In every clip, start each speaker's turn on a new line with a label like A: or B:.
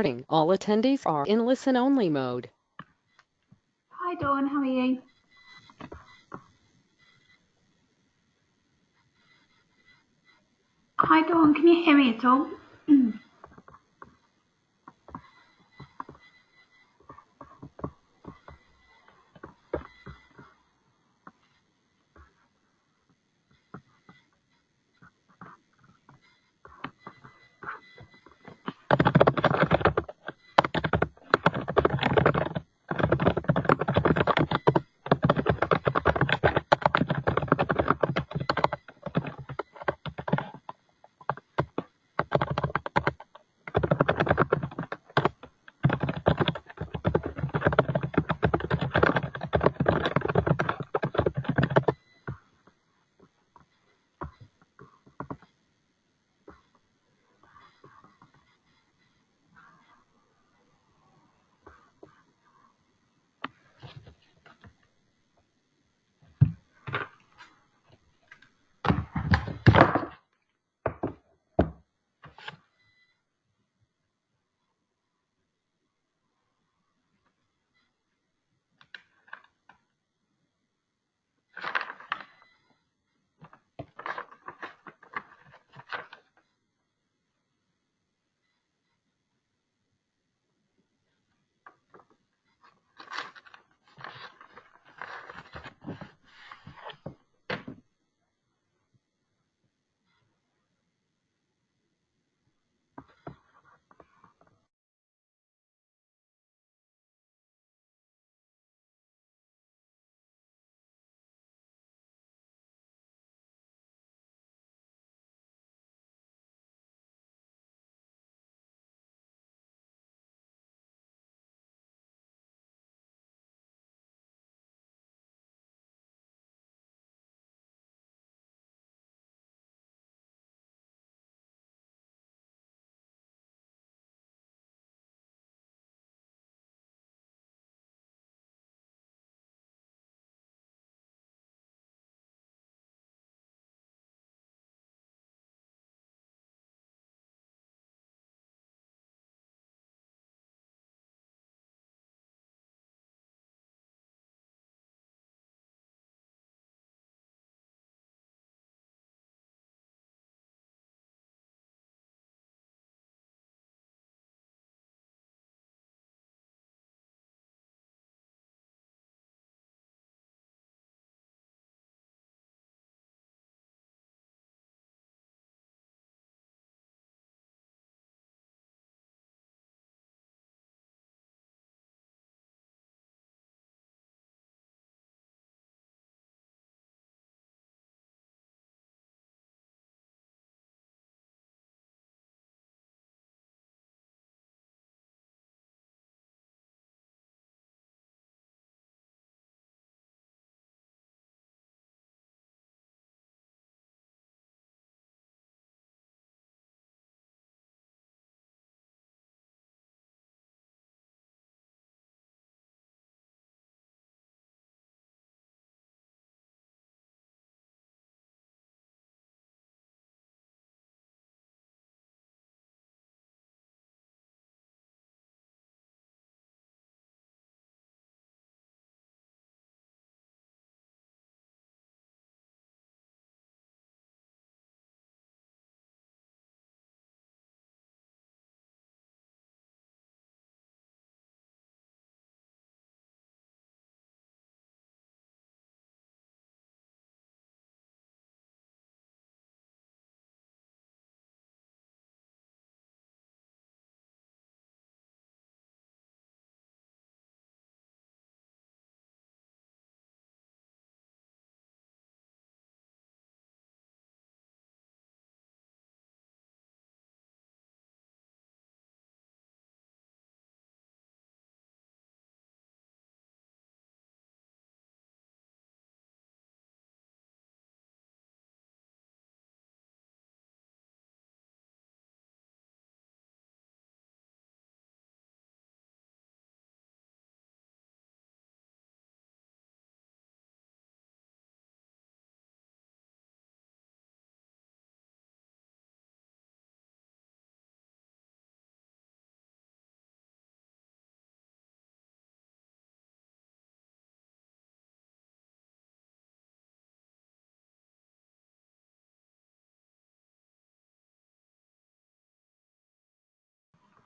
A: starting. All attendees are in listen-only mode.
B: Hi Dawn, how are you? Hi Dawn, can you hear me at all?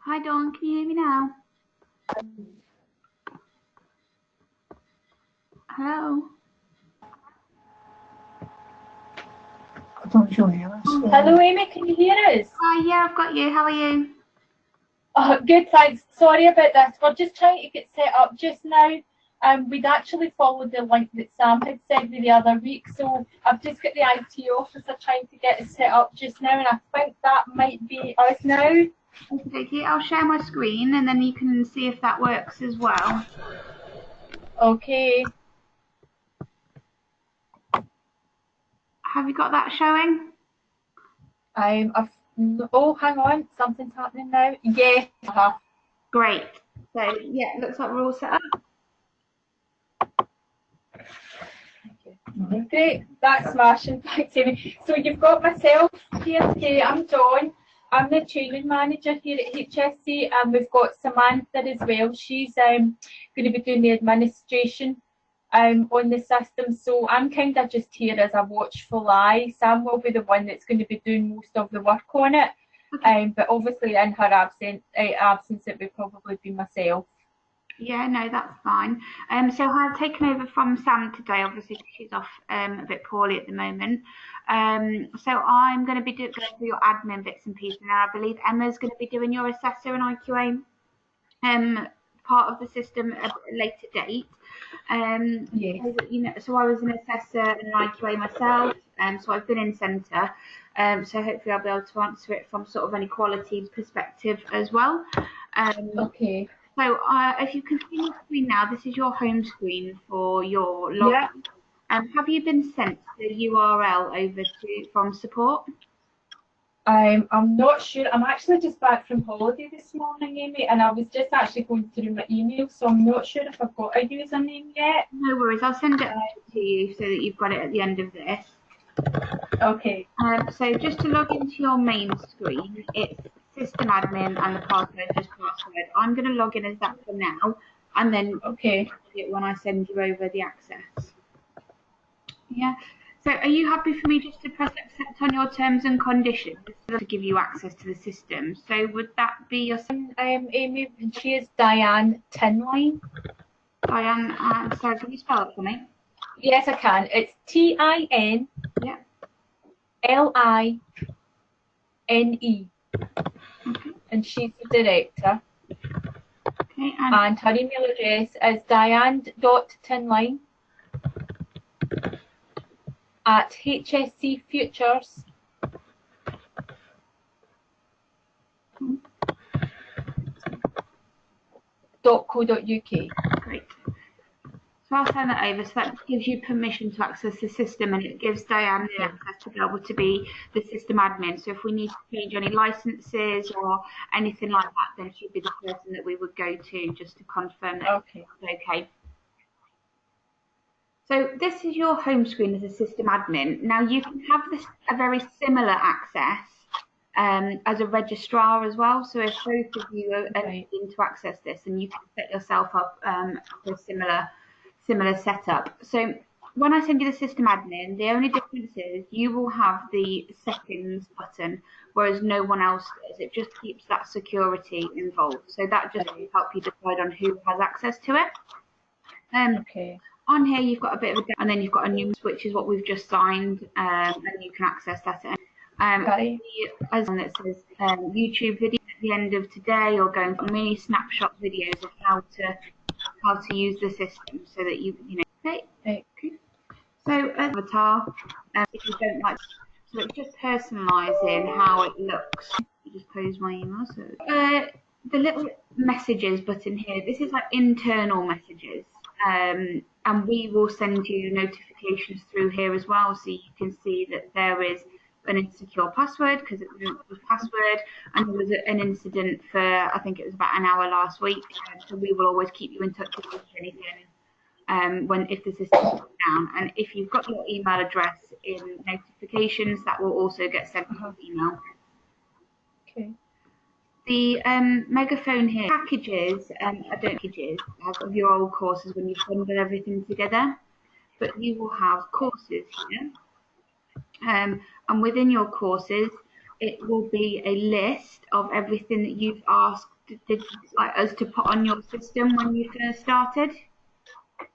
B: Hi Dawn, can you hear me now? Hello?
C: Hello, Amy, can you hear us?
B: Hi, yeah, I've got you. How are you?
C: Oh, good, thanks. Sorry about this. We're just trying to get set up just now. We'd actually followed the link that Sam had sent me the other week, so I've just got the IT officer trying to get it set up just now, and I think that might be us now.
B: Okay, I'll share my screen and then you can see if that works as well.
C: Okay.
B: Have you got that showing?
C: Oh, hang on, something's happening now. Yeah.
B: Great. So, yeah, looks like we're all set up.
C: Great, that's smashing. Thanks, Amy. So you've got myself here today. I'm Dawn. I'm the training manager here at HSC, and we've got Samantha as well. She's going to be doing the administration on the system. So I'm kind of just here as a watchful eye. Sam will be the one that's going to be doing most of the work on it. But obviously in her absence, it would probably be myself.
B: Yeah, no, that's fine. So I've taken over from Sam today, obviously she's off a bit poorly at the moment. So I'm going to be going through your admin bits and pieces now. I believe Emma's going to be doing your assessor and IQA part of the system at a later date.
C: Yes.
B: So I was an assessor and an IQA myself, so I've been in centre. So hopefully I'll be able to answer it from sort of an equality perspective as well.
C: Okay.
B: So if you can see your screen now, this is your home screen for your login.
C: Yeah.
B: Have you been sent the URL over from support?
C: I'm not sure. I'm actually just back from holiday this morning, Amy, and I was just actually going through my email, so I'm not sure if I've got a username yet.
B: No worries, I'll send it over to you so that you've got it at the end of this.
C: Okay.
B: So just to log into your main screen, it's system admin and the password is password. I'm going to log in as that for now, and then when I send you over the access. Yeah. So are you happy for me just to press accept on your terms and conditions to give you access to the system? So would that be your
C: Amy, she is Diane Tinline.
B: Diane, sorry, can you spell it for me?
C: Yes, I can. It's TINLINE.
B: Okay.
C: And she's the director.
B: Okay,
C: and her email address is diane.tinline at hscfutures.co.uk.
B: Great. So I'll send that over. So that gives you permission to access the system, and it gives Diane the access to be able to be the system admin. So if we need to change any licenses or anything like that, then she'd be the person that we would go to just to confirm that it's okay. So this is your home screen as a system admin. Now you can have a very similar access as a registrar as well. So if both of you are needing to access this, and you can set yourself up for a similar setup. So when I send you the system admin, the only difference is you will have the settings button, whereas no one else does. It just keeps that security involved. So that just will help you decide on who has access to it. On here, you've got a bit of and then you've got a new, which is what we've just signed, and you can access that. As one that says YouTube video at the end of today, or going for mini snapshot videos of how to use the system, so that you know. Okay. So avatar, if you don't like, so it's just personalising how it looks. I just close my email. So the little messages button here. This is like internal messages. And we will send you notifications through here as well, so you can see that there is an insecure password because it was password, and there was an incident for, I think it was about an hour last week. So we will always keep you in touch with anything if the system is down. And if you've got your email address in notifications, that will also get sent to your email.
C: Okay.
B: The megaphone here, packages, packages of your old courses when you've bundled everything together, but you will have courses here. And within your courses, it will be a list of everything that you've asked did like us to put on your system when you first started.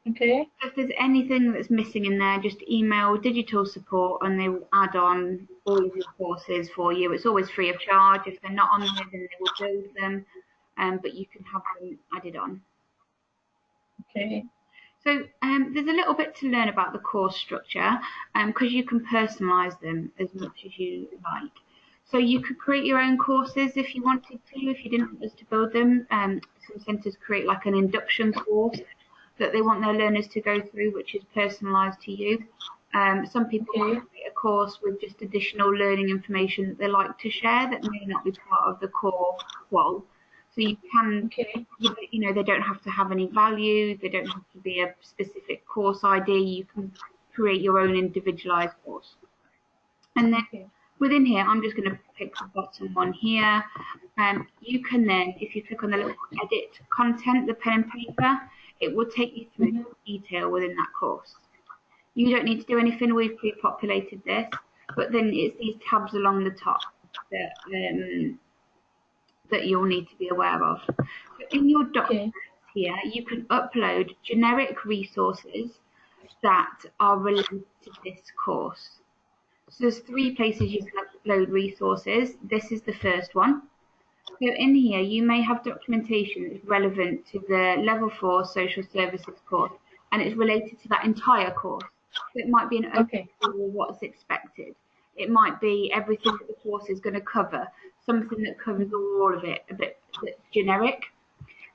C: Okay.
B: If there's anything that's missing in there, just email digital support and they will add on all of your courses for you. It's always free of charge. If they're not on there, then they will build them, but you can have them added on.
C: Okay.
B: So there's a little bit to learn about the course structure because you can personalise them as much as you like. So you could create your own courses if you wanted to, if you didn't want us to build them. Some centres create like an induction course that they want their learners to go through, which is personalised to you. Some people create a course with just additional learning information that they like to share that may not be part of the core qual. So you can, you know, they don't have to have any value. They don't have to be a specific course ID. You can create your own individualised course. And then within here, I'm just going to pick the bottom one here. You can then, if you click on the little edit content, the pen and paper, it will take you through detail within that course. You don't need to do anything. We've pre-populated this, but then it's these tabs along the top that you'll need to be aware of. So in your documents here, you can upload generic resources that are related to this course. So there's 3 places you can upload resources. This is the first one. So in here, you may have documentation that's relevant to the Level 4 Social Services course, and it's related to that entire course. So it might be an overview of what's expected. It might be everything that the course is going to cover, something that covers all of it, a bit generic.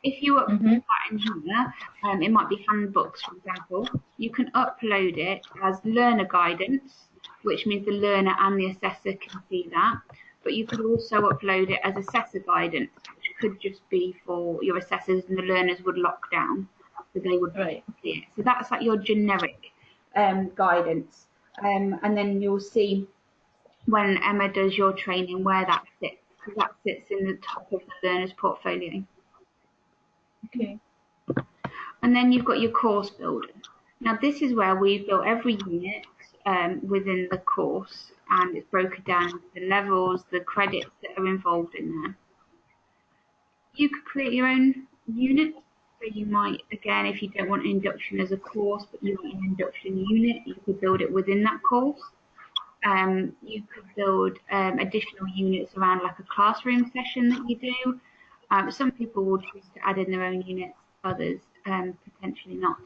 B: If you upload that in here, it might be handbooks, for example. You can upload it as learner guidance, which means the learner and the assessor can see that. But you could also upload it as assessor guidance, which could just be for your assessors, and the learners would lock down, so they would see it. So that's like your generic guidance. And then you'll see when Emma does your training where that sits, because that sits in the top of the learner's portfolio.
C: Okay.
B: And then you've got your course builder. Now this is where we've built every unit within the course, and it's broken down into the levels, the credits that are involved in there. You could create your own unit. So you might, again, if you don't want an induction as a course, but you want an induction unit, you could build it within that course. You could build additional units around like a classroom session that you do. Some people will choose to add in their own units, others potentially not.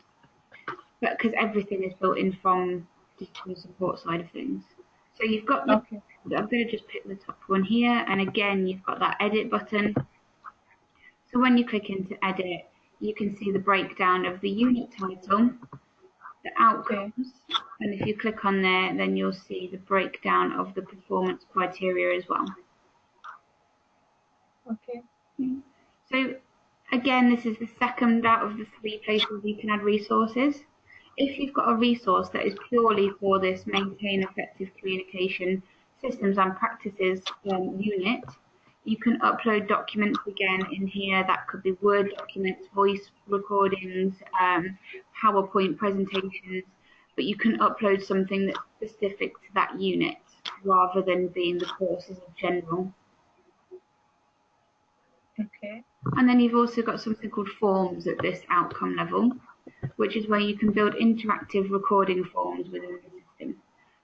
B: But because everything is built in from digital support side of things. So you've got, I'm going to just pick the top one here, and again, you've got that edit button. So when you click into edit, you can see the breakdown of the unit title, the outcomes, and if you click on there, then you'll see the breakdown of the performance criteria as well.
C: Okay.
B: So again, this is the second out of the 3 places you can add resources. If you've got a resource that is purely for this maintain effective communication systems and practices unit, you can upload documents again in here. That could be Word documents, voice recordings, PowerPoint presentations, but you can upload something that's specific to that unit rather than being the courses in general.
C: Okay.
B: And then you've also got something called forms at this outcome level, which is where you can build interactive recording forms within the system.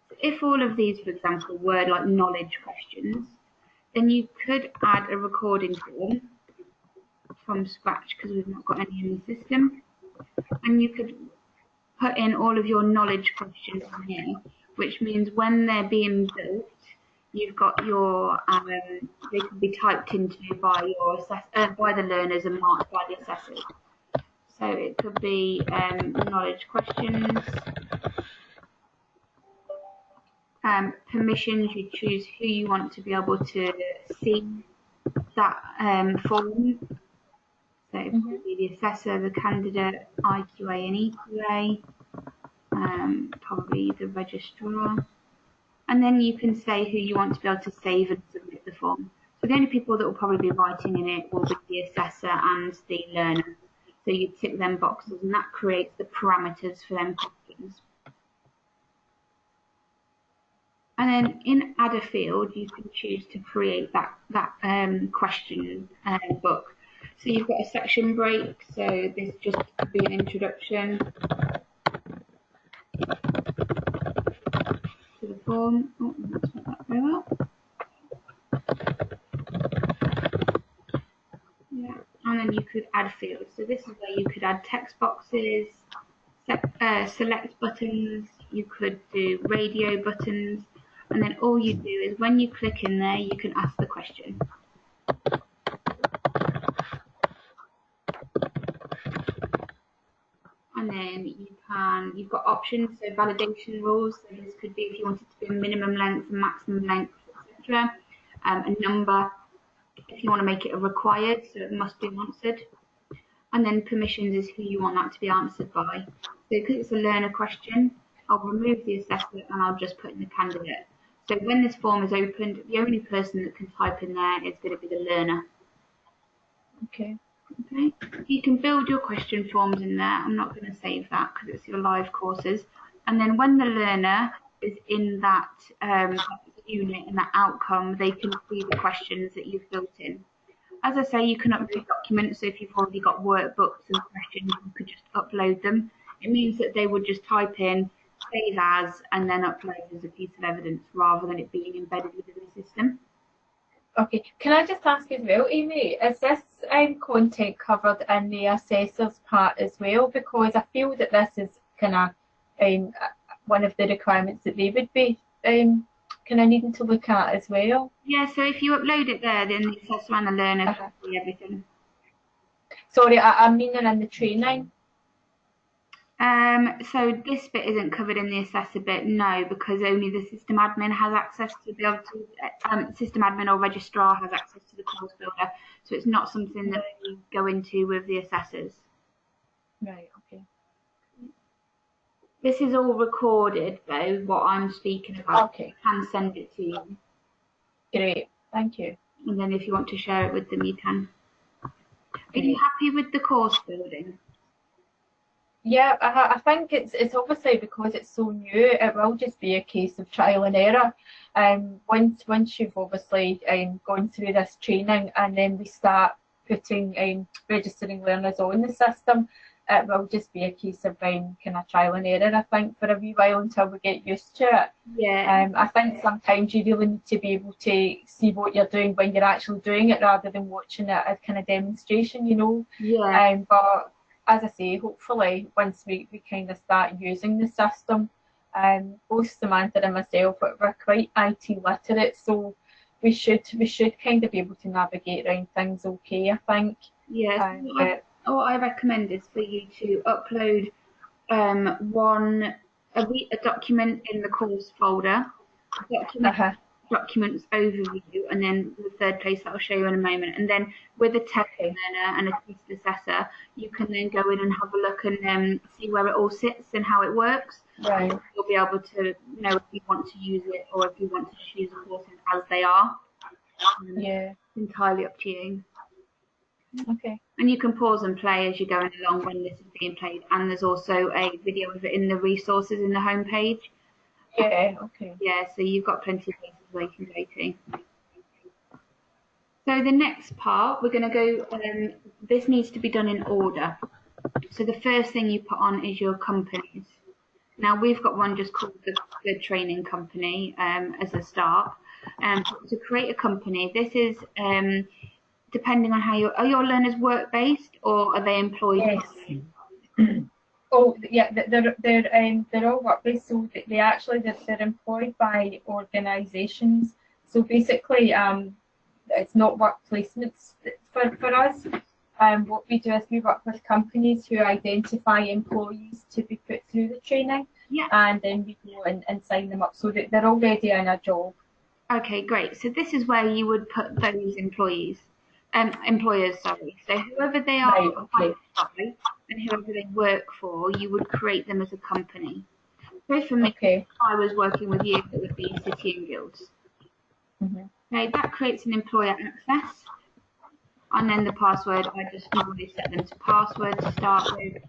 B: So if all of these, for example, were like knowledge questions, then you could add a recording form from scratch because we've not got any in the system. And you could put in all of your knowledge questions in here, which means when they're being built, you've got your, they can be typed into by the learners and marked by the assessors. So it could be knowledge questions, permissions, you choose who you want to be able to see that form. So it could be the assessor, the candidate, IQA and EQA, probably the registrar. And then you can say who you want to be able to save and submit the form. So the only people that will probably be writing in it will be the assessor and the learner. So you tick them boxes, and that creates the parameters for them questions. And then in add a field, you can choose to create that question book So you've got a section break, so this just could be an introduction to the form. Oh, that's not that very well. Yeah, and then you could add fields. So this is where you could add text boxes, select buttons, you could do radio buttons, and then all you do is when you click in there, you can ask the question. And then you've got options, so validation rules. So this could be if you wanted to be a minimum length, maximum length, etc. A number, if you want to make it a required, so it must be answered. And then permissions is who you want that to be answered by. So because it's a learner question, I'll remove the assessor and I'll just put in the candidate. So when this form is opened, the only person that can type in there is going to be the learner.
C: Okay.
B: Okay, you can build your question forms in there. I'm not going to save that because it's your live courses. And then when the learner is in that unit and that outcome, they can see the questions that you've built in. As I say, you can upload documents. So if you've already got workbooks and questions, you could just upload them. It means that they would just type in, save as, and then upload as a piece of evidence rather than it being embedded within the system.
C: Okay, can I just ask as well, Amy, is this content covered in the assessors part as well? Because I feel that this is kind of one of the requirements that they would be kind of needing to look at as well.
B: Yeah, so if you upload it there, then the assessor and the learner can see everything.
C: Sorry, I'm meaning in the training.
B: So this bit isn't covered in the assessor bit, no, because only the system admin has access to be able to, system admin or registrar has access to the course builder. So it's not something that we go into with the assessors.
C: Right, okay.
B: This is all recorded though, what I'm speaking about.
C: Okay.
B: I can send it to you.
C: Great, thank you.
B: And then if you want to share it with them, you can. Are you happy with the course building?
C: Yeah, I think it's obviously because it's so new, it will just be a case of trial and error. Once you've obviously gone through this training and then we start putting registering learners on the system, it will just be a case of kind of trial and error, I think, for a wee while until we get used to it.
B: Yeah.
C: I think sometimes you really need to be able to see what you're doing when you're actually doing it rather than watching it as kind of demonstration, you know.
B: Yeah.
C: But as I say, hopefully once we kind of start using the system, both Samantha and myself, we're quite IT literate, so we should kind of be able to navigate around things okay, I think.
B: Yeah. What I recommend is for you to upload a document in the course folder, documents overview, and then the third place that I'll show you in a moment. And then with a test learner and a test assessor, you can then go in and have a look and see where it all sits and how it works.
C: Right.
B: You'll be able to know if you want to use it or if you want to just use the courses as they are.
C: Yeah.
B: It's entirely up to you.
C: Okay.
B: And you can pause and play as you're going along when this is being played. And there's also a video of it in the resources in the homepage.
C: Yeah, okay.
B: Yeah, so you've got plenty of places where you can go to. So the next part, we're going to go, this needs to be done in order. So the first thing you put on is your companies. Now we've got one just called the training company as a start. To create a company, this is depending on how are your learners work-based or are they employed?
C: Yes. Oh yeah, they're all work-based, so they're employed by organisations. So basically, it's not work placements for us. What we do is we work with companies who identify employees to be put through the training, and then we go and sign them up so that they're already in a job.
B: Okay, great. So this is where you would put those employers, sorry. So whoever they are, right, okay, and whoever they work for, you would create them as a company. So for me, if I was working with you, it would be City and Guilds. Okay, that creates an employer access. And then the password, I just normally set them to password to start with.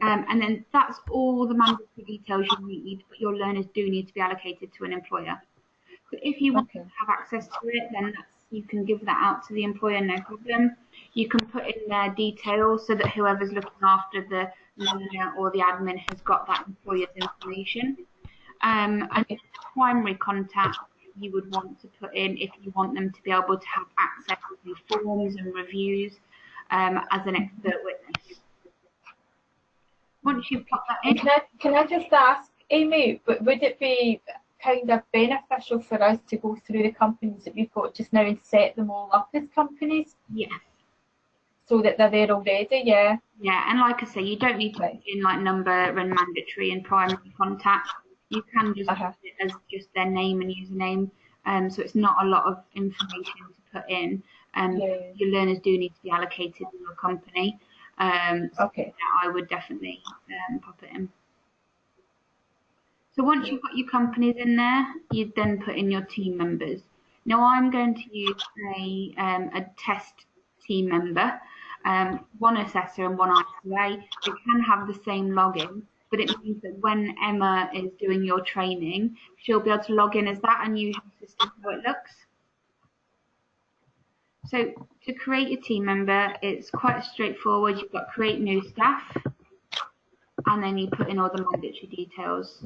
B: And then that's all the mandatory details you need, but your learners do need to be allocated to an employer. So if you want to have access to it, then You can give that out to the employer, no problem. You can put in their details so that whoever's looking after the learner or the admin has got that employer's information. And the primary contact you would want to put in if you want them to be able to have access to forms and reviews as an expert witness. Once you've got that in,
C: can I just ask, Amy, would it be kind of beneficial for us to go through the companies that we've got just now and set them all up as companies?
B: yes.
C: So that they're there already, yeah.
B: Yeah, and like I say, you don't need to put in like number and mandatory and primary contact. You can just put it as just their name and username. So it's not a lot of information to put in. Your learners do need to be allocated to your company. So I would definitely pop it in. So once you've got your companies in there, you'd then put in your team members. Now I'm going to use a test team member, one assessor and one IQA. They can have the same login, but it means that when Emma is doing your training, she'll be able to log in as that and use the system how it looks. So to create a team member, it's quite straightforward. You've got create new staff, and then you put in all the mandatory details.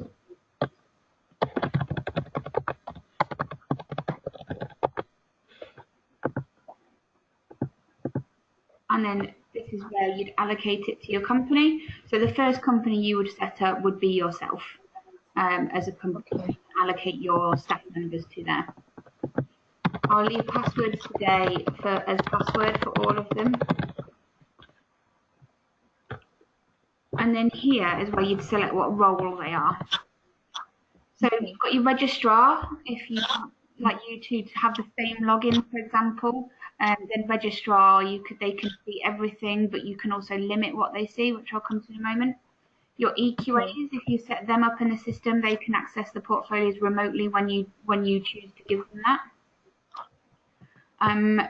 B: And then this is where you'd allocate it to your company. So the first company you would set up would be yourself as a company. Allocate your staff members to there. I'll leave passwords today as password for all of them. And then here is where you'd select what role they are. So you've got your registrar. If you like you two to have the same login, for example, then registrar, they can see everything, but you can also limit what they see, which I'll come to in a moment. Your EQAs, if you set them up in the system, they can access the portfolios remotely when you choose to give them that.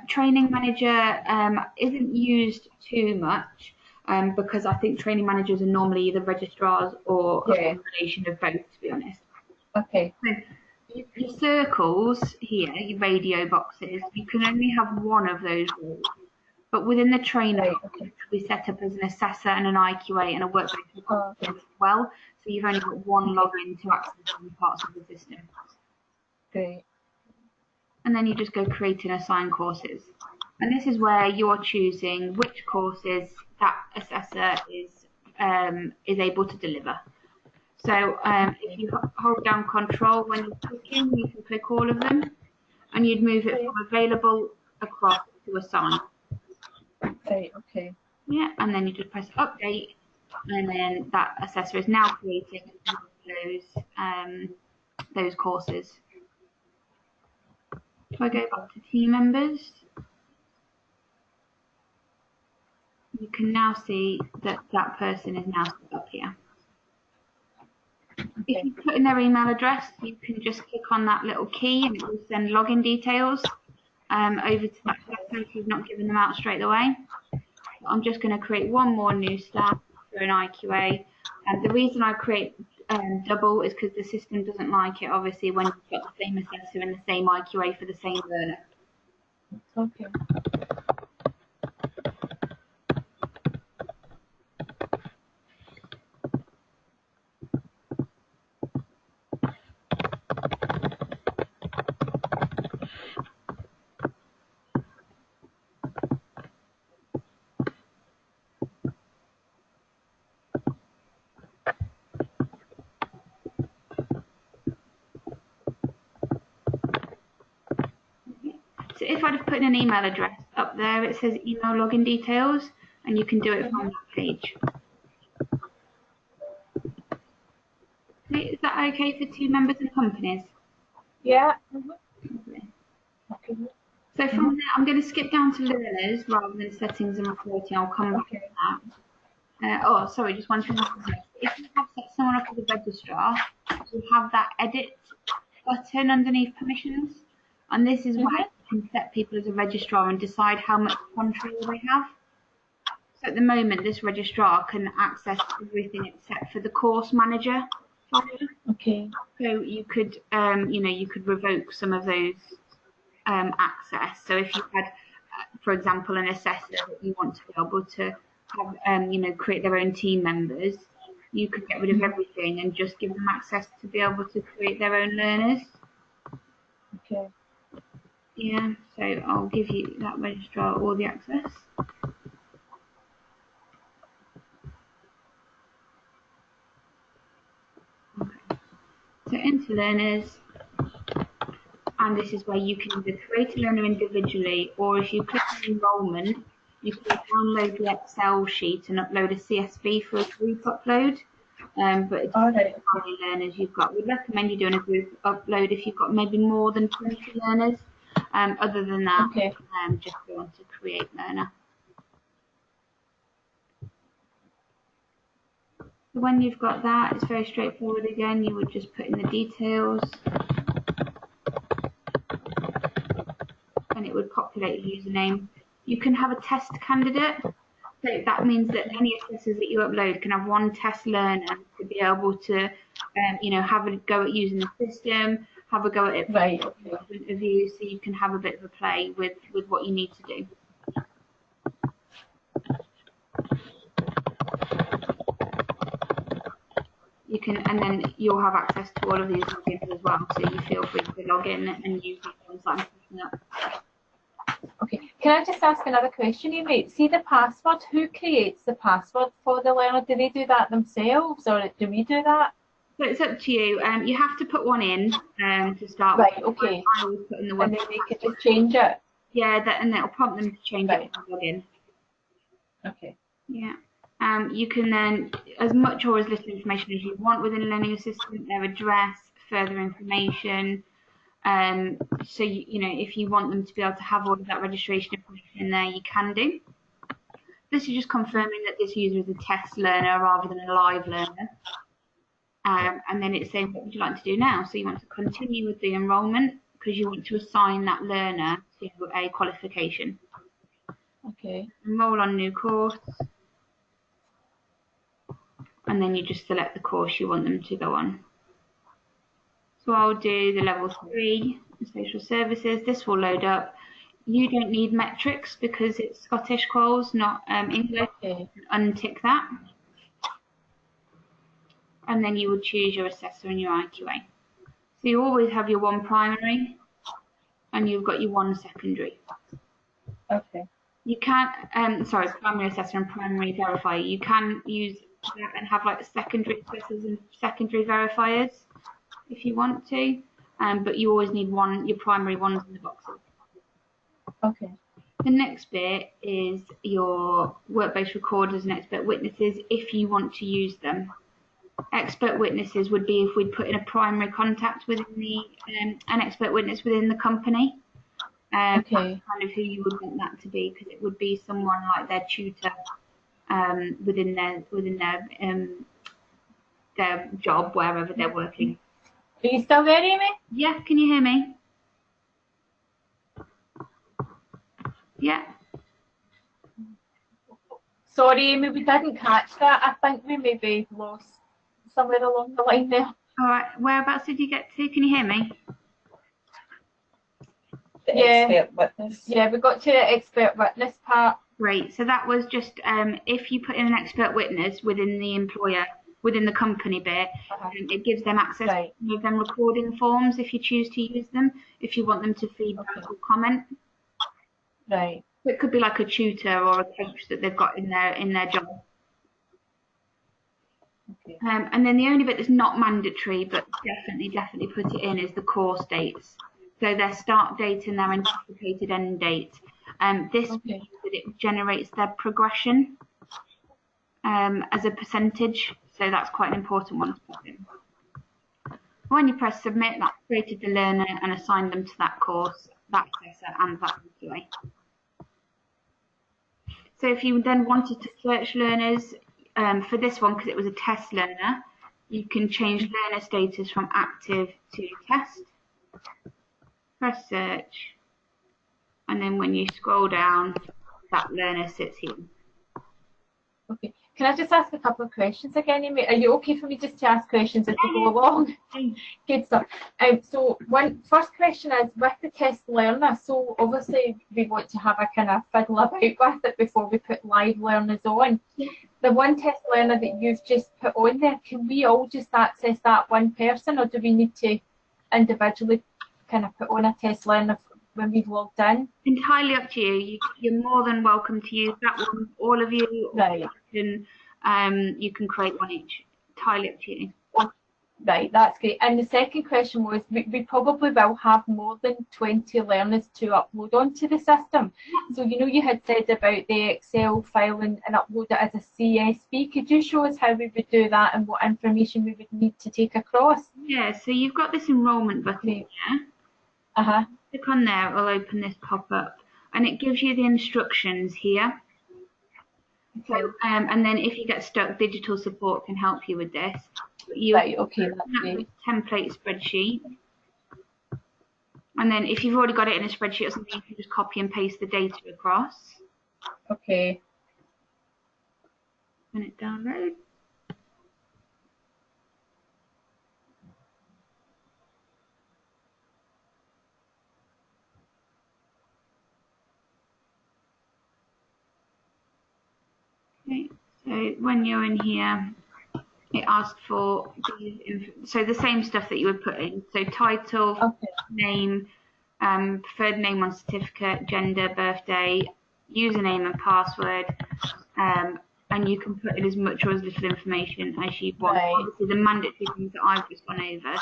B: Training manager isn't used too much because I think training managers are normally either registrars or a combination of both, to be honest.
C: Okay.
B: So your circles here, your radio boxes, you can only have one of those roles. But within the trainer, it can be set up as an assessor and an IQA and a workplace as well. So you've only got one login to access all parts of the system.
C: Great.
B: And then you just go create and assign courses. And this is where you're choosing which courses that assessor is able to deliver. So if you hold down Control when you're clicking, you can click all of them, and you'd move it from available across to assign.
C: Right, okay.
B: Yeah, and then you just press update, and then that assessor is now creating those courses. If I go back to team members, you can now see that that person is now set up here. If you put in their email address, you can just click on that little key and it will send login details over to that person if you've not given them out straight away. I'm just going to create one more new staff for an IQA. And the reason I create double is because the system doesn't like it, obviously, when you've got the same assessor and the same IQA for the same learner.
C: Okay.
B: So if I'd have put in an email address up there, it says email login details, and you can do it from that page. Okay, is that okay for team members and companies?
C: Yeah.
B: Okay. So from there, I'm going to skip down to learners rather than settings and reporting. I'll come back to that. Oh, sorry, just one thing. If you have set someone up as a registrar, you have that edit button underneath permissions, and this is where you can set people as a registrar and decide how much control they have. So at the moment, this registrar can access everything except for the course manager.
C: Okay.
B: So you could, you could revoke some of those access. So if you had, for example, an assessor that you want to be able to have, you know, create their own team members, you could get rid of everything and just give them access to be able to create their own learners.
C: Okay.
B: Yeah, so I'll give you that registrar all the access. Okay. So into learners, and this is where you can either create a learner individually, or if you click on enrolment, you can download the Excel sheet and upload a CSV for a group upload. But it's
C: All right.
B: how many learners you've got. We'd recommend you doing a group upload if you've got maybe more than 20 learners. Other than that,
C: Okay.
B: just go on to create learner. So when you've got that, it's very straightforward again. You would just put in the details. And it would populate a username. You can have a test candidate. So that means that any assessors that you upload can have one test learner to be able to, you know, have a go at using the system, have a go at it from
C: Right.
B: a point of view, so you can have a bit of a play with what you need to do. You can, and then you'll have access to all of these logins as well, so you feel free to log in and use the ones that I'm picking up.
C: Okay. Can I just ask another question, Amy? See the password. Who creates the password for the learner? Do they do that themselves, or do we do that?
B: So it's up to you. You have to put one in to start
C: Right.
B: with.
C: Okay.
B: I always put in the
C: And
B: web.
C: then they could just change it.
B: Yeah, that, and it'll prompt them to change
C: Right.
B: it when they log in.
C: Okay.
B: Yeah. You can then, as much or as little information as you want within a learning assistant, their address, further information. So, you know, if you want them to be able to have all of that registration information in there, you can do. This is just confirming that this user is a test learner rather than a live learner. And then it's saying, what would you like to do now? So you want to continue with the enrolment because you want to assign that learner to a qualification.
C: Okay.
B: Enroll on new course. And then you just select the course you want them to go on. So I'll do the level 3 social services. This will load up. You don't need metrics because it's Scottish Quals, not English.
C: Okay.
B: Untick that. And then you would choose your assessor and your IQA. So you always have your one primary and you've got your one secondary.
C: Okay.
B: You can't, sorry, primary assessor and primary verifier. You can use that and have like secondary assessors and secondary verifiers if you want to, but you always need one, your primary ones in the boxes.
C: Okay.
B: The next bit is your work-based recorders and expert witnesses if you want to use them. Expert witnesses would be if we'd put in a primary contact within the, an expert witness within the company.
C: Okay.
B: That's kind of who you would want that to be, because it would be someone like their tutor within their job wherever they're working.
C: Are you still there, Amy?
B: Yeah, can you hear me? Yeah.
C: Sorry, Amy, we didn't catch that. I think we maybe lost somewhere along the line there.
B: All right. Whereabouts did you get to? Can you hear me?
C: The expert witness. Yeah, we got to the expert witness part.
B: Great. So that was just if you put in an expert witness within the employer, within the company bit, it gives them access to them recording forms if you choose to use them, if you want them to feedback or comment.
C: Right.
B: It could be like a tutor or a coach that they've got in their job.
C: Okay.
B: And then the only bit that's not mandatory, but definitely put it in, is the course dates. So their start date and their anticipated end date. This means that it generates their progression as a percentage. So that's quite an important one to put in. When you press submit, that's created the learner and assigned them to that course, that assessor and that QA. So if you then wanted to search learners for this one, because it was a test learner, you can change learner status from active to test. Press search, and then when you scroll down, that learner sits here.
C: Okay. can I just ask a couple of questions again, Amy? Are you okay for me just to ask questions as we go along? Good stuff. So first question is with the test learner. So obviously we want to have a kind of fiddle about with it before we put live learners on. The one test learner that you've just put on there, can we all just access that one person, or do we need to individually kind of put on a test learner when we've logged in?
B: Entirely up to you. You're more than welcome to use that one, all of you.
C: Right.
B: You can create one each. Entirely up to you.
C: Right, that's great. And the second question was, we probably will have more than 20 learners to upload onto the system. So, you know, you had said about the Excel file and upload it as a CSV. Could you show us how we would do that and what information we would need to take across?
B: Yeah, so you've got this enrolment button here. Click on there, it'll open this pop-up, and it gives you the instructions here. So, and then if you get stuck, digital support can help you with this.
C: Right, okay, that's great.
B: Template spreadsheet, and then if you've already got it in a spreadsheet or something, you can just copy and paste the data across.
C: Okay.
B: When it downloads. Okay, so when you're in here, it asks for so the same stuff that you would put in. So title, name, preferred name on certificate, gender, birthday, username and password, and you can put in as much or as little information as you want. Right. Obviously, the mandatory things that I've just gone over,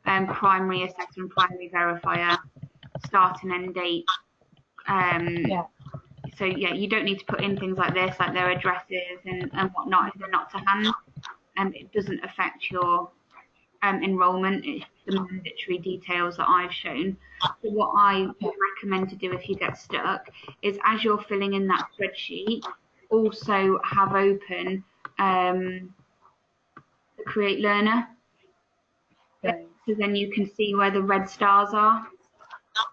B: so primary assessment, primary verifier, start and end date. So yeah, you don't need to put in things like this, like their addresses and whatnot, if they're not to hand. It doesn't affect your enrolment. It's the mandatory details that I've shown. So what I would recommend to do if you get stuck is, as you're filling in that spreadsheet, also have open the Create Learner. Right. So then you can see where the red stars are.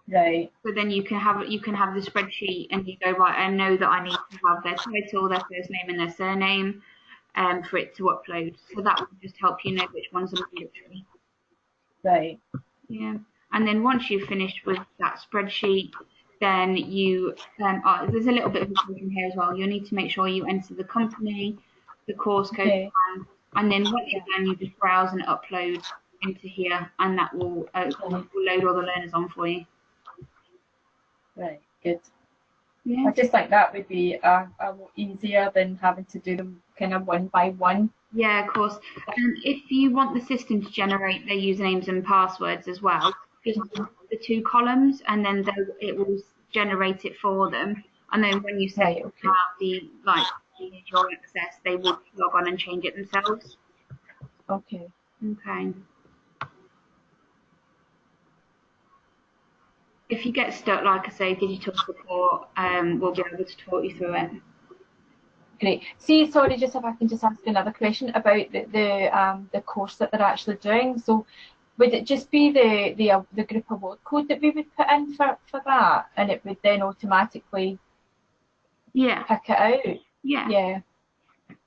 C: Right.
B: So then you can have the spreadsheet and you go, right, I know that I need to have their title, their first name and their surname for it to upload. So that will just help you know which ones are mandatory.
C: Right.
B: Yeah. And then once you've finished with that spreadsheet, then you there's a little bit of information here as well. You'll need to make sure you enter the company, the course code, and then once you're done, you just browse and upload into here, and that will load all the learners on for you.
C: Right, good.
B: Yeah.
C: I just think that would be a lot easier than having to do them kind of one by one.
B: Yeah, of course. If you want the system to generate their usernames and passwords as well, just the two columns, and then it will generate it for them. And then when you set out your access, they will log on and change it themselves.
C: Okay.
B: Okay. If you get stuck, like I say, digital support will be able to talk you through it.
C: Great. See, sorry, just if I can just ask another question about the course that they're actually doing. So, would it just be the group award code that we would put in for that, and it would then automatically pick it out? Yeah. Yeah.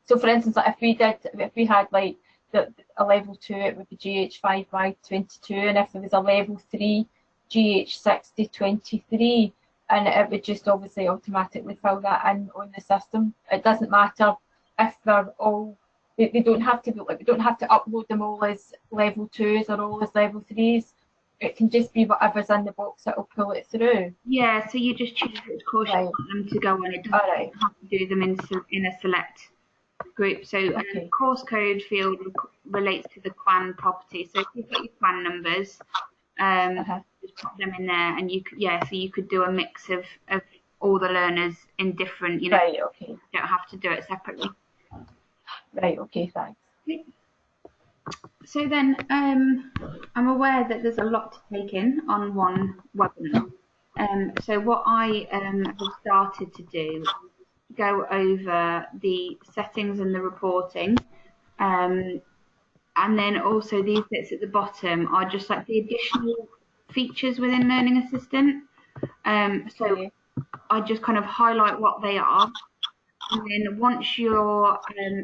C: So, for instance, like if we had like a level 2, it would be GH5Y22, and if there was a level 3, GH6023, and it would just obviously automatically fill that in on the system. It doesn't matter if they're all, they don't have to be, like, we don't have to upload them all as level 2s or all as level 3s. It can just be whatever's in the box that will pull it through.
B: Yeah, so you just choose which course you want them to go on. It doesn't have to do them in a select group. So the course code field relates to the QAN property. So if you've got your QAN numbers, just put them in there, and you could, so you could do a mix of all the learners in different, you know, you don't have to do it separately.
C: Right, okay, thanks.
B: So then I'm aware that there's a lot to take in on one webinar. So what I have started to do is go over the settings and the reporting, and then also these bits at the bottom are just like the additional features within Learning Assistant. So I just kind of highlight what they are, And then once you're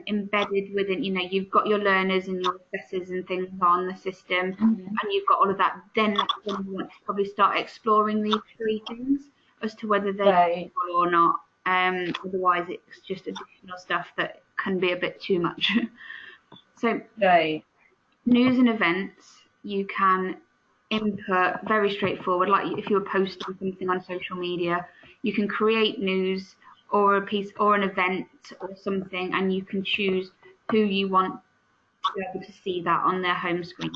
B: embedded within, you've got your learners and your assessors and things on the system, and you've got all of that, then that's when you want to probably start exploring these three things as to whether they're useful or not. Otherwise, it's just additional stuff that can be a bit too much. So, news and events, you can input very straightforward, like if you were posting something on social media, you can create news or a piece or an event or something, and you can choose who you want to be able to see that on their home screen.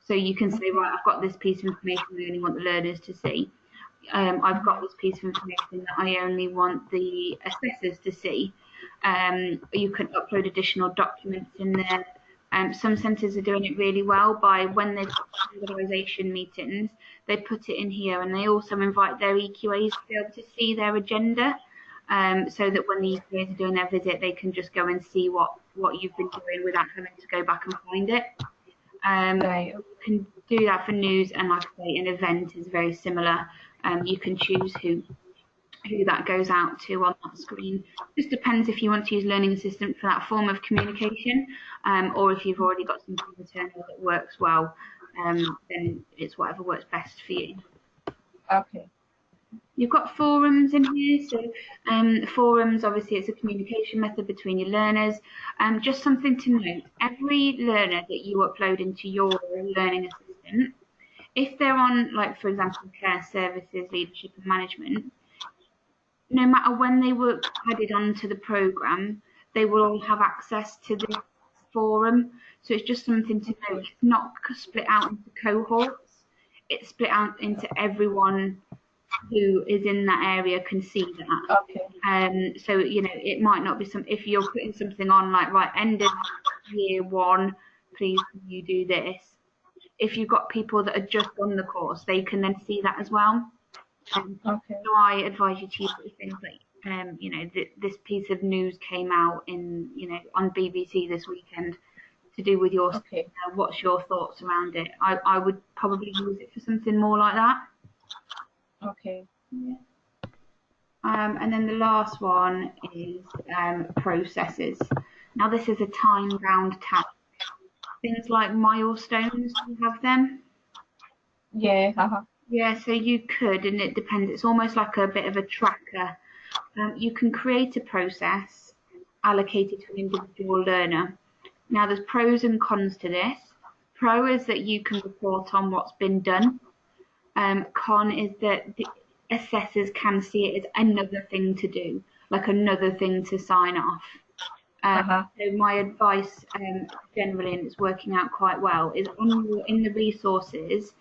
B: So you can say, right, I've got this piece of information I only want the learners to see. I've got this piece of information that I only want the assessors to see. You can upload additional documents in there. Some centres are doing it really well by when they've got standardisation meetings, they put it in here, and they also invite their EQAs to be able to see their agenda, so that when the EQAs are doing their visit, they can just go and see what you've been doing without having to go back and find it. You can do that for news, and like I say, an event is very similar. You can choose who that goes out to on that screen. Just depends if you want to use Learning Assistant for that form of communication, or if you've already got something internal that works well, then it's whatever works best for you.
C: Okay.
B: You've got forums in here, so forums, obviously it's a communication method between your learners. Just something to note, every learner that you upload into your Learning Assistant, if they're on, like for example, care services, leadership and management, no matter when they were added onto the programme, they will all have access to this forum. So it's just something to note. It's not split out into cohorts. It's split out into everyone who is in that area can see that.
C: Okay.
B: So, it might not be if you're putting something on like, right, end of year 1, please can you do this? If you've got people that are just on the course, they can then see that as well.
C: Okay.
B: So I advise you to use things like, this piece of news came out in, on BBC this weekend to do with your, what's your thoughts around it? I would probably use it for something more like that.
C: Okay.
B: Yeah. And then the last one is processes. Now this is a time-bound task. Things like milestones, do you have them?
C: Yeah.
B: Yeah, so you could, and it depends. It's almost like a bit of a tracker. You can create a process allocated to an individual learner. Now, there's pros and cons to this. Pro is that you can report on what's been done. Con is that the assessors can see it as another thing to do, like another thing to sign off. So my advice generally, and it's working out quite well, is in the resources,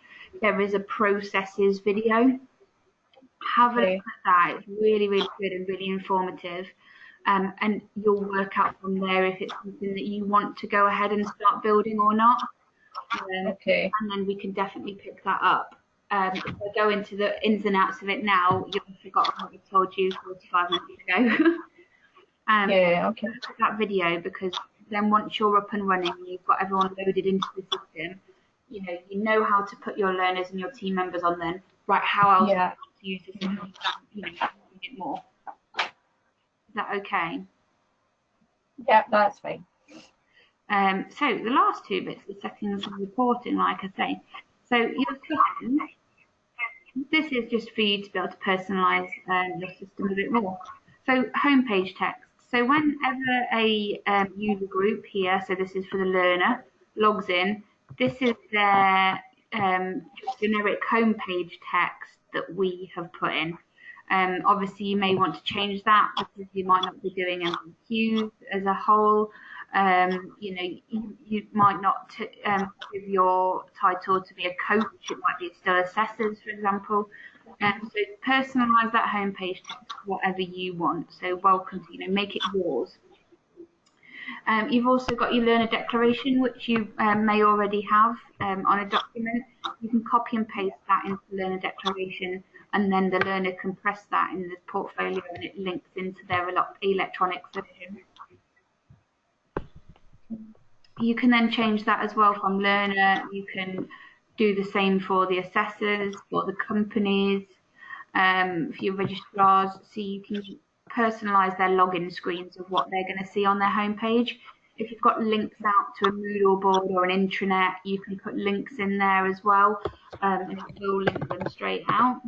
B: there is a processes video. Have a look at that. It's really, really good and really informative. And you'll work out from there if it's something that you want to go ahead and start building or not. And then we can definitely pick that up. If I go into the ins and outs of it now, you'll have forgotten what I told you 45 minutes ago. That video, because then once you're up and running and you've got everyone loaded into the system, you know how to put your learners and your team members on then. Right, how else to use this and it more. Is that okay?
C: Yeah, that's fine.
B: So the last two bits, the settings and reporting, like I say. So your settings, this is just for you to be able to personalise your system a bit more. So homepage text. So whenever a user group here, so this is for the learner, logs in, this is their generic homepage text that we have put in. Obviously, you may want to change that because you might not be doing MCQs as a whole. You might not give your title to be a coach. It might be still assessors, for example. So personalise that homepage text whatever you want. So welcome to, make it yours. You've also got your learner declaration, which you may already have on a document. You can copy and paste that into the learner declaration, and then the learner can press that in the portfolio and it links into their electronic version. You can then change that as well from learner. You can do the same for the assessors, for the companies, for your registrars. So you can personalise their login screens of what they're going to see on their homepage. If you've got links out to a Moodle board or an intranet, you can put links in there as well, and it will link them straight out.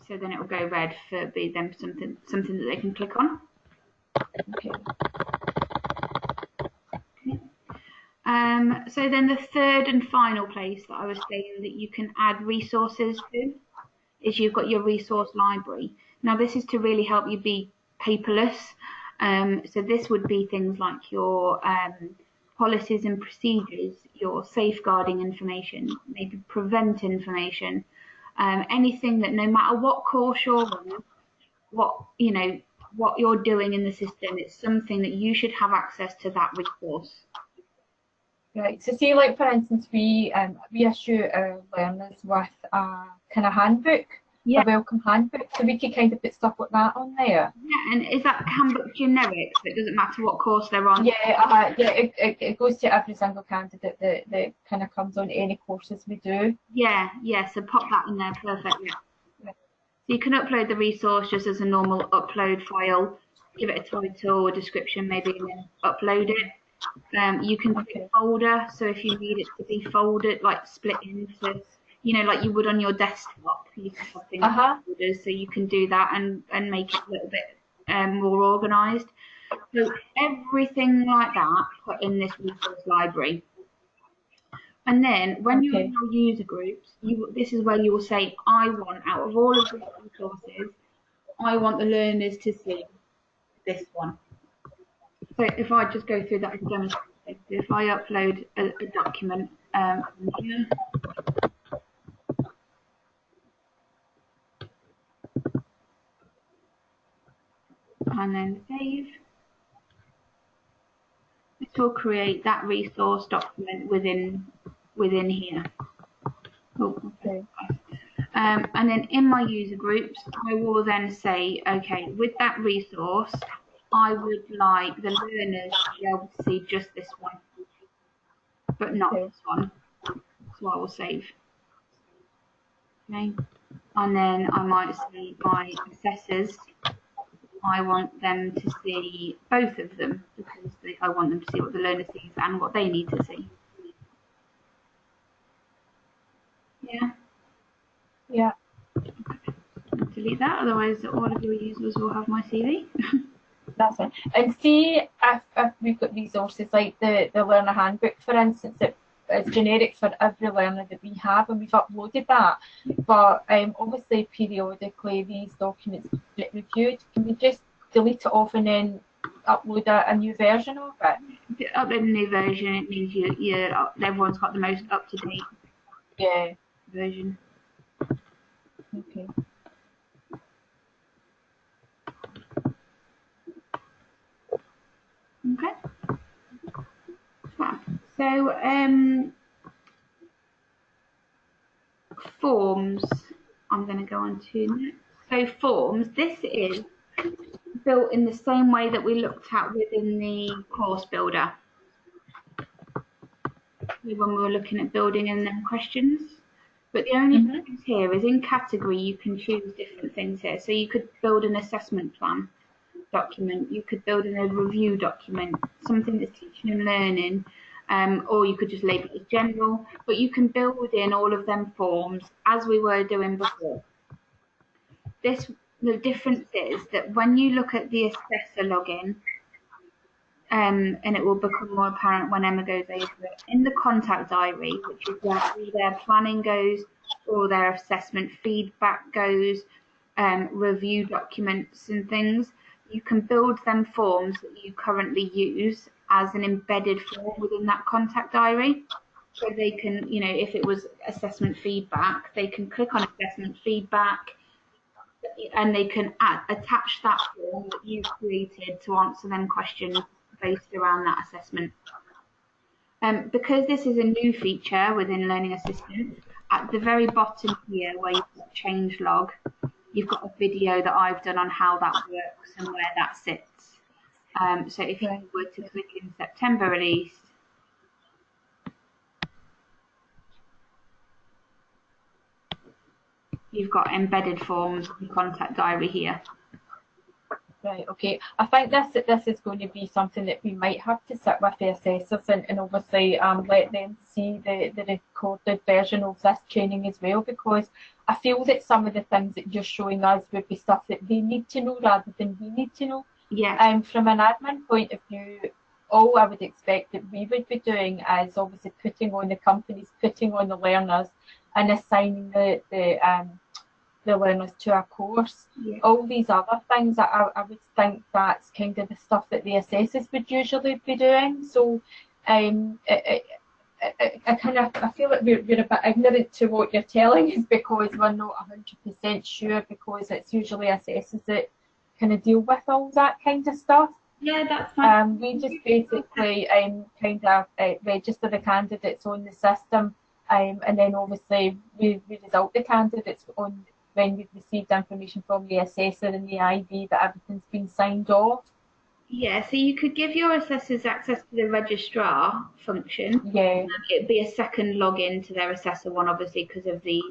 B: So then it will go red for them something that they can click on.
C: Okay.
B: So then the third and final place that I was saying that you can add resources to is you've got your resource library. Now this is to really help you be paperless. So this would be things like your policies and procedures, your safeguarding information, maybe prevent information, anything that no matter what course you're on, what you're doing in the system, it's something that you should have access to that resource.
C: Right. So see, like for instance, we issue our learners with a kind of handbook, a welcome handbook, so we could kind of put stuff like that on there.
B: Yeah, and is that handbook generic? So it doesn't matter what course they're on?
C: Yeah, it goes to every single candidate that kind of comes on any courses we do.
B: Yeah, so pop that in there, perfect. Yeah. So you can upload the resource just as a normal upload file, give it a title or description maybe, and then upload it. You can create a folder, so if you need it to be folded, like split into, like you would on your desktop, you can have things in folders, so you can do that and make it a little bit more organised. So everything like that put in this resource library. And then when you're in your user groups, this is where you will say, I want, out of all of these resources, I want the learners to see this one. So if I just go through that as a demonstration, if I upload a document here, and then save, this will create that resource document within here. And then in my user groups, I will then say, okay, with that resource, I would like the learners to be able to see just this one, but not this one. So I will save. Okay. And then I might say my assessors, I want them to see both of them because I want them to see what the learner sees and what they need to see. Yeah.
C: Yeah.
B: Delete that, otherwise all of your users will have my CV.
C: That's it. And see if we've got resources like the learner handbook, for instance, it's generic for every learner that we have, and we've uploaded that. But obviously, periodically, these documents get reviewed. Can we just delete it off and then upload a new version of it?
B: Upload a new version. It means everyone's got the most up to date version.
C: Okay.
B: Okay. So forms, I'm going to go on to next. So forms, this is built in the same way that we looked at within the course builder when we were looking at building and then questions. But the only difference here is in category you can choose different things here. So you could build an assessment plan document, you could build in a review document, something that's teaching and learning, or you could just label it as general, but you can build in all of them forms as we were doing before. The difference is that when you look at the assessor login, and it will become more apparent when Emma goes over it, in the contact diary, which is where all their planning goes, all their assessment feedback goes, review documents and things, you can build them forms that you currently use as an embedded form within that contact diary. So they can, if it was assessment feedback, they can click on assessment feedback and they can attach that form that you've created to answer them questions based around that assessment. Because this is a new feature within Learning Assistant, at the very bottom here where you've got change log, you've got a video that I've done on how that works and where that sits. So if you were to click in September release, you've got embedded forms and contact diary here.
C: Right, okay. I think this is going to be something that we might have to sit with the assessors and obviously let them see the recorded version of this training as well, because I feel that some of the things that you're showing us would be stuff that they need to know rather than we need to know.
B: Yeah.
C: From an admin point of view, all I would expect that we would be doing is obviously putting on the companies, putting on the learners and assigning the learners to a course.
B: Yeah.
C: All these other things, I would think that's kind of the stuff that the assessors would usually be doing. So I feel like we're a bit ignorant to what you're telling us because we're not 100% sure, because it's usually assessors that kind of deal with all that kind of stuff.
B: Yeah, that's fine.
C: We just basically register the candidates on the system, and then obviously we result the candidates on when we've received information from the assessor and the ID that everything's been signed off.
B: Yeah, so you could give your assessors access to the registrar function.
C: Yeah.
B: It'd be a second login to their assessor one, obviously, because of the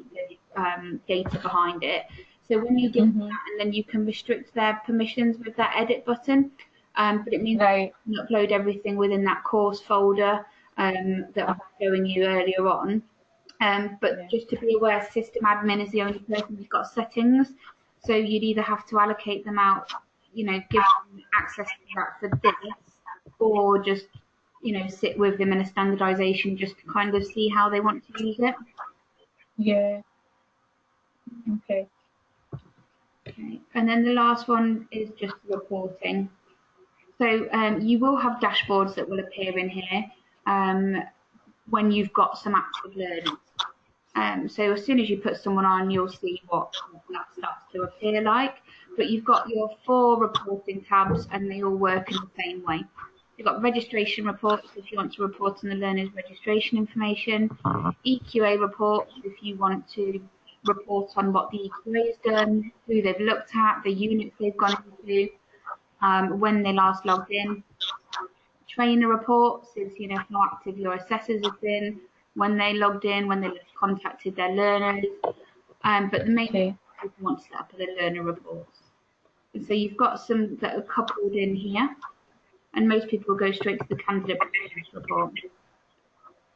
B: data behind it. So when you give that, and then you can restrict their permissions with that edit button. But it means you can upload everything within that course folder that I was showing you earlier on. But just to be aware, system admin is the only person who's got settings. So you'd either have to allocate them out, give them access to that for this, or just, sit with them in a standardization just to kind of see how they want to use it.
C: Yeah. Okay.
B: Okay. And then the last one is just reporting. So you will have dashboards that will appear in here when you've got some active learners. So as soon as you put someone on, you'll see what that starts to appear like. But you've got your 4 reporting tabs, and they all work in the same way. You've got registration reports if you want to report on the learner's registration information, EQA reports if you want to report on what the EQA has done, who they've looked at, the units they've gone into, when they last logged in. Trainer reports is, how active your assessors have been, when they logged in, when they contacted their learners. But the main thing people want to set up are the learner reports. And so you've got some that are coupled in here, and most people go straight to the candidate performance report.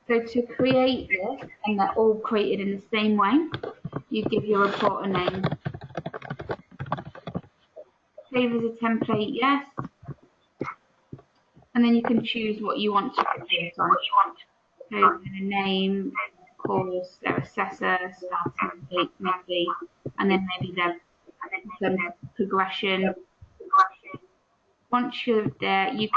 B: So to create this, and they're all created in the same way, you give your report a name. Save as a template, yes. And then you can choose what you want to report on. So a name, course, their assessor, starting date maybe, and then maybe their progression. Once you're there, you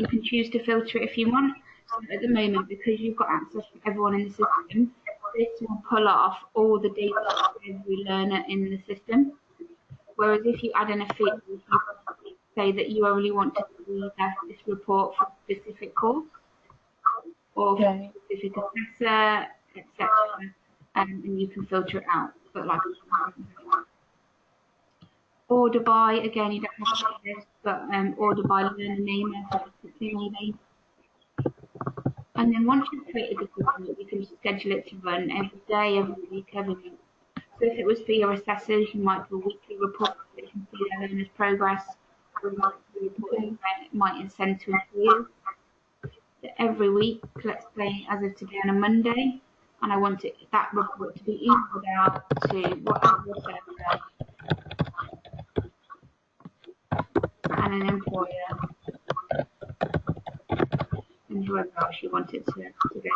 B: can choose to filter it if you want. So at the moment, because you've got access to everyone in the system, this will pull off all the data of every learner in the system. Whereas if you add in a field, you say that you only want to see this report for a specific course or for a specific assessor, etc., and you can filter it out. But like order by, again, you don't have to do this, but order by learner name, maybe. And then once you've created the report, you can schedule it to run every day, every week, every month. So if it was for your assessors, you might do a weekly report so they can see their learners' progress, or a monthly report that might send to employers. So every week, let's say as of today on a Monday, and I want that report to be emailed out to whatever assessor and an employer and whoever else you want it to go to.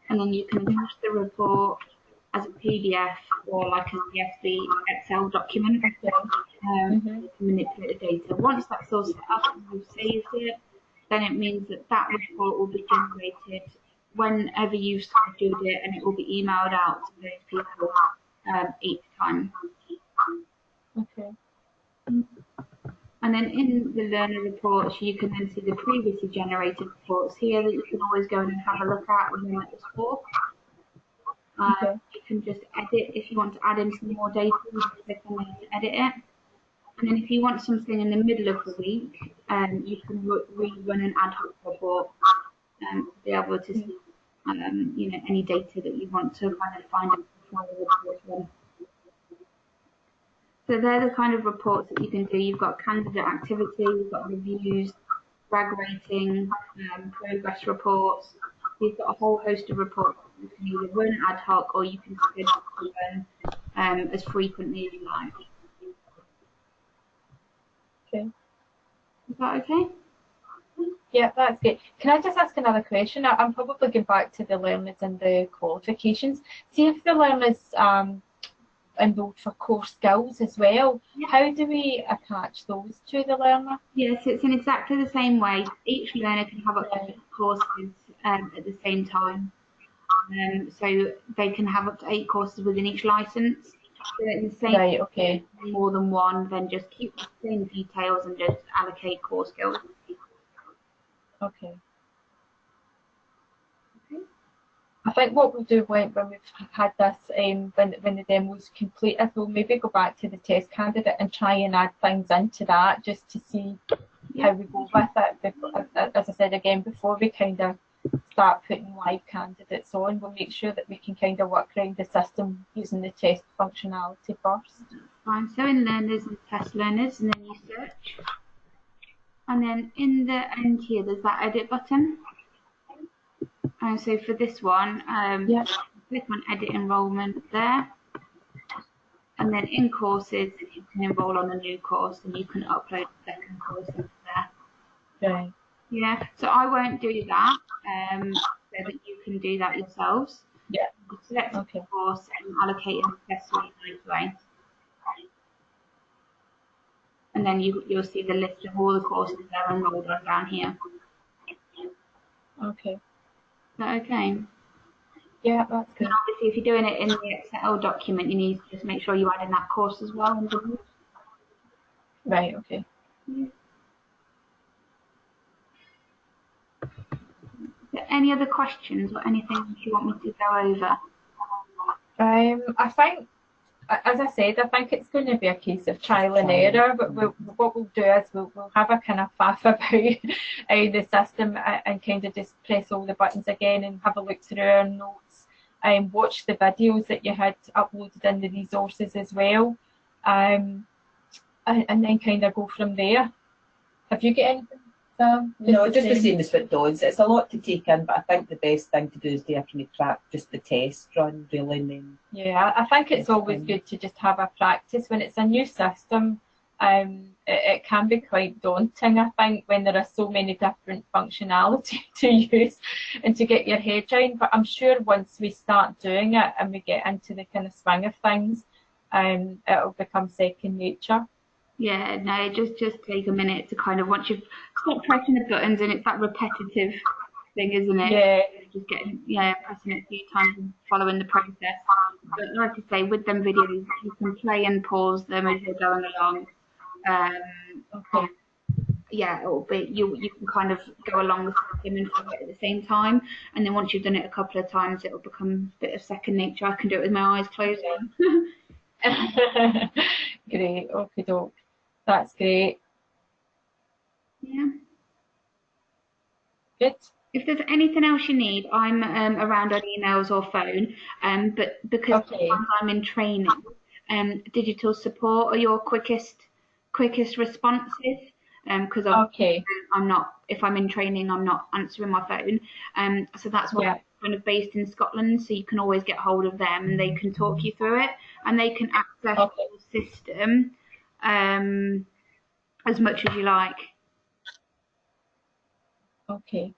B: And then you can attach the report as a PDF or like a CSV Excel document. You can manipulate the data. Once that's all set up and you've saved it, then it means that report will be generated whenever you've scheduled it, and it will be emailed out to those people each time.
C: Okay.
B: And then in the learner reports, you can then see the previously generated reports here that you can always go in and have a look at when you're at the score. You can just edit if you want to add in some more data. You can click on there to edit it. And then if you want something in the middle of the week, you can rerun an ad hoc report to be able to see, any data that you want to kind of find out before the report run. So they're the kind of reports that you can do. You've got candidate activity, you've got reviews, rag rating, progress reports. You've got a whole host of reports that you can either run ad hoc or you can schedule to run as frequently as you like.
C: Okay.
B: Is that okay?
C: Yeah, that's good. Can I just ask another question? I'm probably going back to the learners and the qualifications. See if the learners enrolled for core skills as well, how do we attach those to the learner?
B: Yes, it's in exactly the same way. Each learner can have up to 8 courses at the same time. So they can have up to 8 courses within each license. So in the same
C: Right, okay.
B: more than one, then just keep the same details and just allocate core skills.
C: Okay. I think what we'll do when we've had this, when the demo's completed, we'll maybe go back to the test candidate and try and add things into that just to see how we go with it. As I said again, before we kind of start putting live candidates on, we'll make sure that we can kind of work around the system using the test functionality first.
B: Fine. So in learners and test learners, and then you search. And then in the end here, there's that edit button. And so for this one, click on edit enrollment there. And then in courses, you can enroll on a new course and you can upload a second course into there.
C: Right.
B: Yeah, so I won't do that, so that you can do that yourselves.
C: Yeah.
B: Select a course and allocate an assessment right away. And then you'll see the list of all the courses that are enrolled on down here.
C: Okay.
B: Is that okay?
C: Yeah, that's good.
B: And obviously, if you're doing it in the Excel document, you need to just make sure you add in that course as well.
C: Right, okay.
B: Yeah. Any other questions or anything you want me to go over?
C: I think, as I said, I think it's going to be a case of trial and error, but what we'll do is we'll have a kind of faff about the system and kind of just press all the buttons again and have a look through our notes and watch the videos that you had uploaded in the resources as well, and then kind of go from there. Have you got anything?
D: No, just the same as what Dawn's. It's a lot to take in, but I think the best thing to do is to actually track just the test run, really. And then
C: I think it's always good to just have a practice. When it's a new system, it can be quite daunting, I think, when there are so many different functionality to use and to get your head around. But I'm sure once we start doing it and we get into the kind of swing of things, it'll become second nature.
B: Yeah, no, just take a minute to kind of, once you've stopped pressing the buttons, and it's that repetitive thing, isn't it?
C: Yeah.
B: Just pressing it a few times and following the process. But like I say, with them videos, you can play and pause them as you're going along.
C: Okay.
B: Yeah, it'll be you can kind of go along with them and follow it at the same time. And then once you've done it a couple of times, it'll become a bit of second nature. I can do it with my eyes closed.
C: Great, okay, doke. That's great.
B: Yeah.
C: Good.
B: If there's anything else you need, I'm around on emails or phone. But because sometimes I'm in training, digital support are your quickest responses. Because I'm not. If I'm in training, I'm not answering my phone. So that's why I'm kind of based in Scotland. So you can always get hold of them, and they can talk you through it, and they can access your system as much as you like. Okay.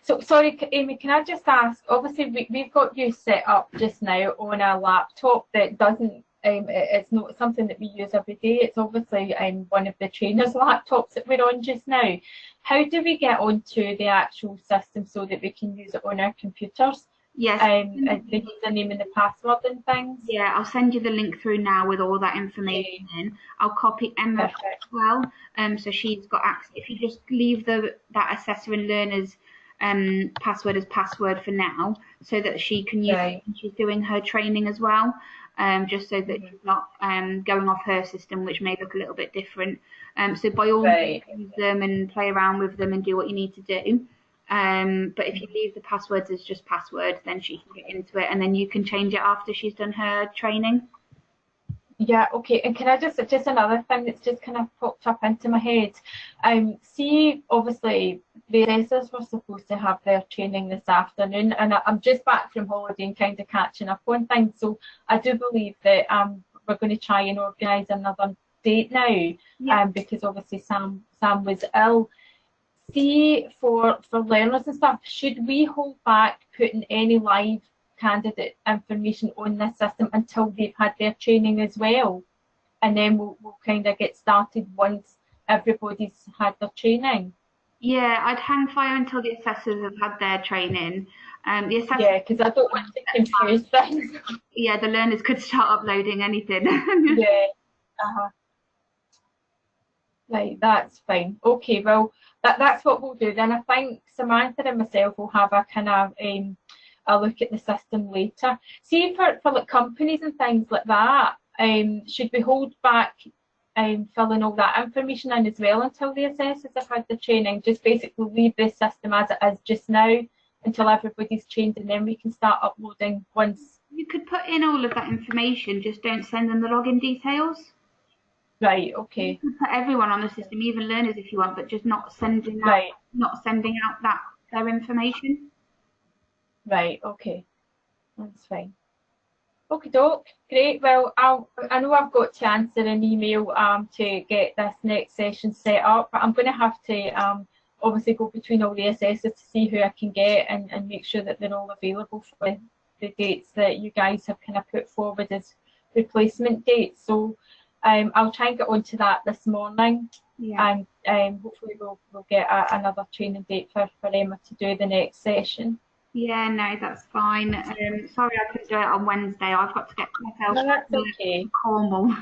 B: So, sorry, Amy, can I just ask, obviously we've got you set up just now on a laptop that doesn't, it's not something that we use every day. It's obviously one of the trainers' laptops that we're on just now. How do we get onto the actual system so that we can use it on our computers? Yes. The username and the password and things. Yeah, I'll send you the link through now with all that information in. I'll copy Emma as well. So she's got access. If you just leave that assessor and learner's password as password for now, so that she can use it when she's doing her training as well. Just so that she's not going off her system, which may look a little bit different. So by all means, use them and play around with them and do what you need to do. But if you leave the passwords as just passwords, then she can get into it, and then you can change it after she's done her training.
C: Yeah, okay. And can I just another thing that's just kind of popped up into my head. See, obviously the assessors were supposed to have their training this afternoon, and I'm just back from holiday and kind of catching up on things. So I do believe that we're going to try and organise another date now,
B: Yeah.
C: because obviously Sam was ill. See, for learners and stuff, should we hold back putting any live candidate information on this system until they've had their training as well? And then we'll kind of get started once everybody's had their training.
B: Yeah, I'd hang fire until the assessors have had their training. The assessors,
C: Yeah, because I don't want to confuse things.
B: yeah, the learners could start uploading anything.
C: Yeah. Right, that's fine. Okay, well, that's what we'll do then. I think Samantha and myself will have a kind of a look at the system later. See, for like companies and things like that, should we hold back filling all that information in as well until the assessors have had the training? Just basically leave this system as it is just now until everybody's trained, and then we can start uploading once.
B: You could put in all of that information, just don't send them the login details.
C: Right, okay.
B: You could put everyone on the system, even learners if you want, but just not sending out,
C: Right.
B: their information.
C: Right, okay. That's fine. Okay, doke. Great. Well, I know I've got to answer an email to get this next session set up, but I'm going to have to obviously go between all the assessors to see who I can get and make sure that they're all available for the dates that you guys have kind of put forward as replacement dates. So I'll try and get onto that this morning.
B: Yeah.
C: And hopefully we'll get another training date for Emma to do the next session.
B: Yeah, no, that's fine. Sorry I couldn't do it on Wednesday. I've got to get myself
C: No, that's okay.
B: Cornwall.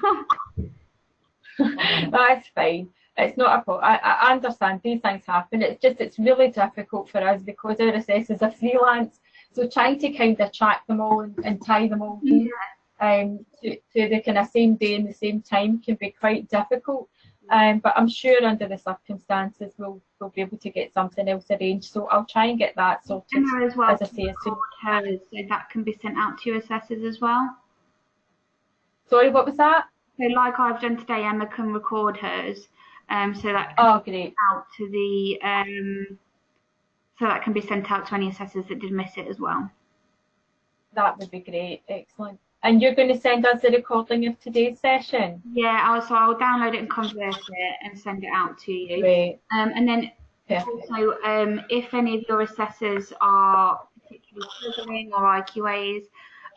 C: That's fine. It's not a problem. I understand these things happen. It's really difficult for us because our assessors are freelance. So trying to kind of track them all and tie them all in to the kind of same day and the same time can be quite difficult. But I'm sure under the circumstances we'll be able to get something else arranged. So I'll try and get that sorted.
B: Emma as well,
C: as I say, as soon.
B: hers, so that can be sent out to your assessors as well.
C: Sorry, what was that?
B: So like I've done today, Emma can record hers. So that
C: can great.
B: Out to the so that can be sent out to any assessors that did miss it as well.
C: That would be great. Excellent. And you're going to send us a recording of today's session?
B: Yeah, I'll download it and convert it and send it out to you.
C: Great.
B: And then also, if any of your assessors are particularly struggling or IQAs,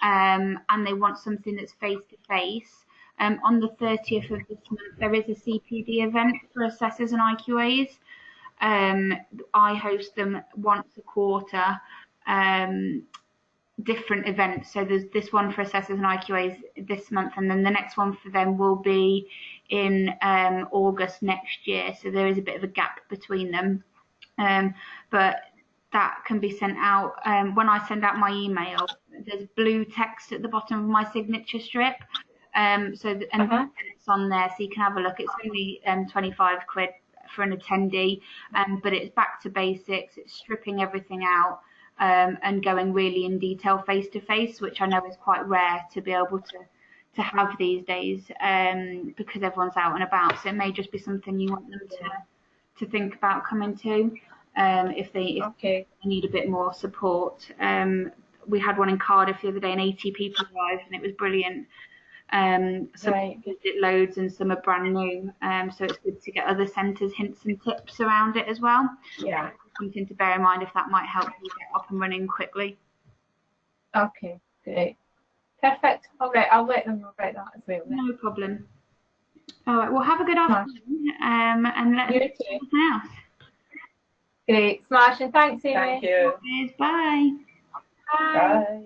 B: and they want something that's face-to-face, on the 30th of this month, there is a CPD event for assessors and IQAs. I host them once a quarter. Different events. So there's this one for assessors and IQAs this month, and then the next one for them will be in August next year. So there is a bit of a gap between them. But that can be sent out. When I send out my email, there's blue text at the bottom of my signature strip. It's on there, so you can have a look. It's only 25 quid for an attendee, but it's back to basics. It's stripping everything out. And going really in detail face to face, which I know is quite rare to be able to have these days, because everyone's out and about. So it may just be something you want them to think about coming to, if they need a bit more support. We had one in Cardiff the other day, and 80 people arrived, and it was brilliant. Some visit loads and some are brand new, so it's good to get other centres hints and tips around it as well.
C: Yeah.
B: Something to bear in mind if that might help you get up and running quickly.
C: Okay, great. Perfect. All right, I'll let them know about that as well.
B: No problem. All right, well, have a good afternoon, and let's do something else.
C: Great, smashing. Thanks, Amy.
D: Thank you.
B: Bye.
C: Bye.
D: Bye.